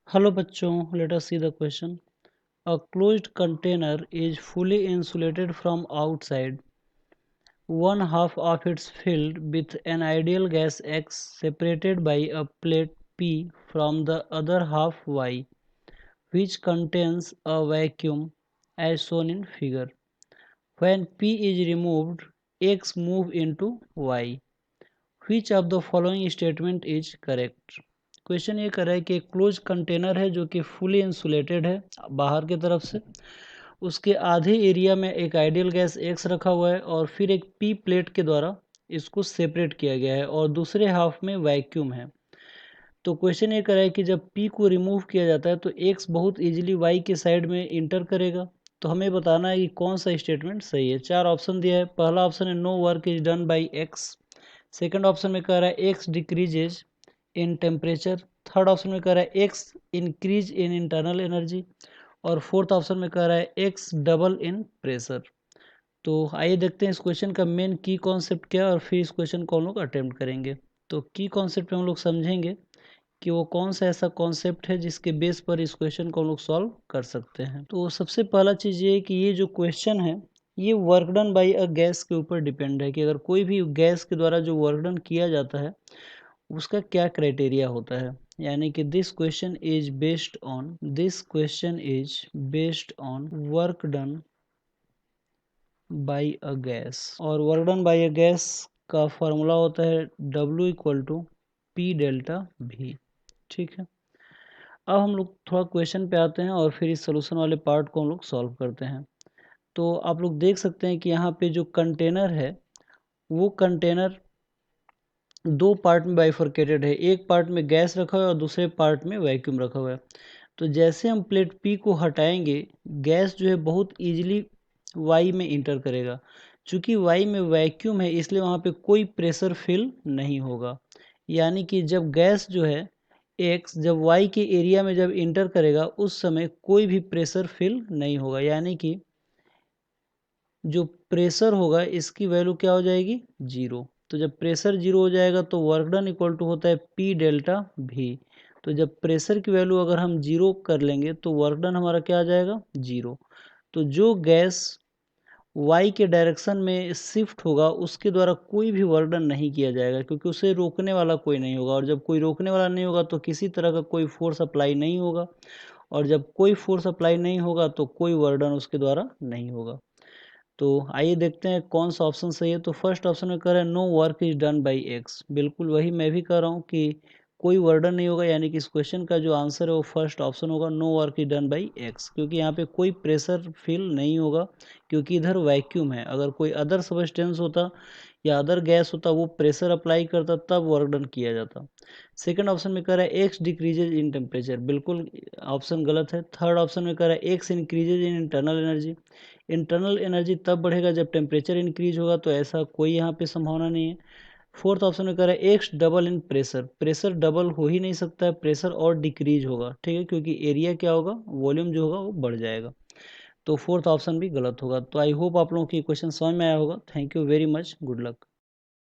Hello bachchon, let us see the question. A closed container is fully insulated from outside. One half of it is filled with an ideal gas X separated by a plate P from the other half Y, which contains a vacuum as shown in figure. When P is removed, X move into Y. Which of the following statement is correct? Question ये कर रहा है कि एक close container है जो कि fully insulated है बाहर की तरफ से, उसके आधे एरिया में एक आइडियल गैस एक्स रखा हुआ है और फिर एक पी प्लेट के द्वारा इसको सेपरेट किया गया है और दूसरे हाफ में वैक्यूम है। तो क्वेश्चन ये कर रहा है कि जब पी को रिमूव किया जाता है तो एक्स बहुत इजीली वाई के साइड में इंटर करेगा। तो हमें बताना है कि कौन सा स्टेटमेंट सही है। चार ऑप्शन दिया है। पहला ऑप्शन है no work is done by X. Second option में कह रहा है X decreases in temperature. Third option में कह रहा है X increase in internal energy. और फोर्थ ऑप्शन में कह रहा है एक्स डबल इन प्रेशर। तो आइए देखते हैं इस क्वेश्चन का मेन की कॉन्सेप्ट क्या है और फिर इस क्वेश्चन को हम लोग अटेम्प्ट करेंगे। तो की कॉन्सेप्ट में हम लोग समझेंगे कि वो कौन सा ऐसा कॉन्सेप्ट है जिसके बेस पर इस क्वेश्चन को हम लोग सॉल्व कर सकते हैं। तो सबसे पहला चीज़ ये है कि ये जो क्वेश्चन है ये work done by a gas के ऊपर डिपेंड है कि अगर कोई भी गैस के द्वारा जो वर्क डन किया जाता है उसका क्या क्राइटेरिया होता है। यानी कि this question is based on work done by a gas. और work done by a gas का फॉर्मूला होता है W equal to P delta V. ठीक है, अब हम लोग थोड़ा क्वेश्चन पे आते हैं और फिर इस सोल्यूशन वाले पार्ट को हम लोग सॉल्व करते हैं। तो आप लोग देख सकते हैं कि यहाँ पे जो कंटेनर है वो कंटेनर दो पार्ट में बाइफरकेटेड है। एक पार्ट में गैस रखा हुआ है और दूसरे पार्ट में वैक्यूम रखा हुआ है। तो जैसे हम प्लेट पी को हटाएंगे गैस जो है बहुत इजीली वाई में इंटर करेगा। चूंकि वाई में वैक्यूम है इसलिए वहाँ पे कोई प्रेशर फील नहीं होगा। यानी कि जब गैस जो है एक्स जब वाई के एरिया में जब इंटर करेगा उस समय कोई भी प्रेशर फील नहीं होगा। यानी कि जो प्रेशर होगा इसकी वैल्यू क्या हो जाएगी, जीरो। तो जब प्रेशर जीरो हो जाएगा तो वर्क डन इक्वल टू होता है पी डेल्टा भी। तो जब प्रेशर की वैल्यू अगर हम जीरो कर लेंगे तो वर्क डन हमारा क्या आ जाएगा, जीरो। तो जो गैस वाई के डायरेक्शन में शिफ्ट होगा उसके द्वारा कोई भी वर्क डन नहीं किया जाएगा क्योंकि उसे रोकने वाला कोई नहीं होगा। और जब कोई रोकने वाला नहीं होगा तो किसी तरह का कोई फोर्स अप्लाई नहीं होगा। और जब कोई फोर्स अप्लाई नहीं होगा तो कोई वर्क डन उसके द्वारा नहीं होगा। तो आइए देखते हैं कौन सा ऑप्शन सही है। तो फर्स्ट ऑप्शन में कह रहा है no work is done by X. बिल्कुल वही मैं भी कह रहा हूँ कि कोई वर्डन नहीं होगा। यानी कि इस क्वेश्चन का जो आंसर है वो फर्स्ट ऑप्शन होगा, no work is done by X. क्योंकि यहाँ पे कोई प्रेशर फील नहीं होगा क्योंकि इधर वैक्यूम है। अगर कोई अदर सबस्टेंस होता या अदर गैस होता वो प्रेशर अप्लाई करता तब वर्क डन किया जाता। सेकंड ऑप्शन में कह रहा है एक्स डिक्रीजेज इन टेम्परेचर। बिल्कुल ऑप्शन गलत है। थर्ड ऑप्शन में कह रहा है एक्स इंक्रीजेज इन इंटरनल एनर्जी। इंटरनल एनर्जी तब बढ़ेगा जब टेम्परेचर इंक्रीज होगा, तो ऐसा कोई यहाँ पे संभावना नहीं है। फोर्थ ऑप्शन में कह रहा है x double in pressure. Pressure double हो ही नहीं सकता है, प्रेशर और डिक्रीज होगा। ठीक है, क्योंकि एरिया क्या होगा, वॉल्यूम जो होगा वो बढ़ जाएगा। तो फोर्थ ऑप्शन भी गलत होगा। तो आई होप आप लोगों की क्वेश्चन समझ में आया होगा। Thank you very much, good luck.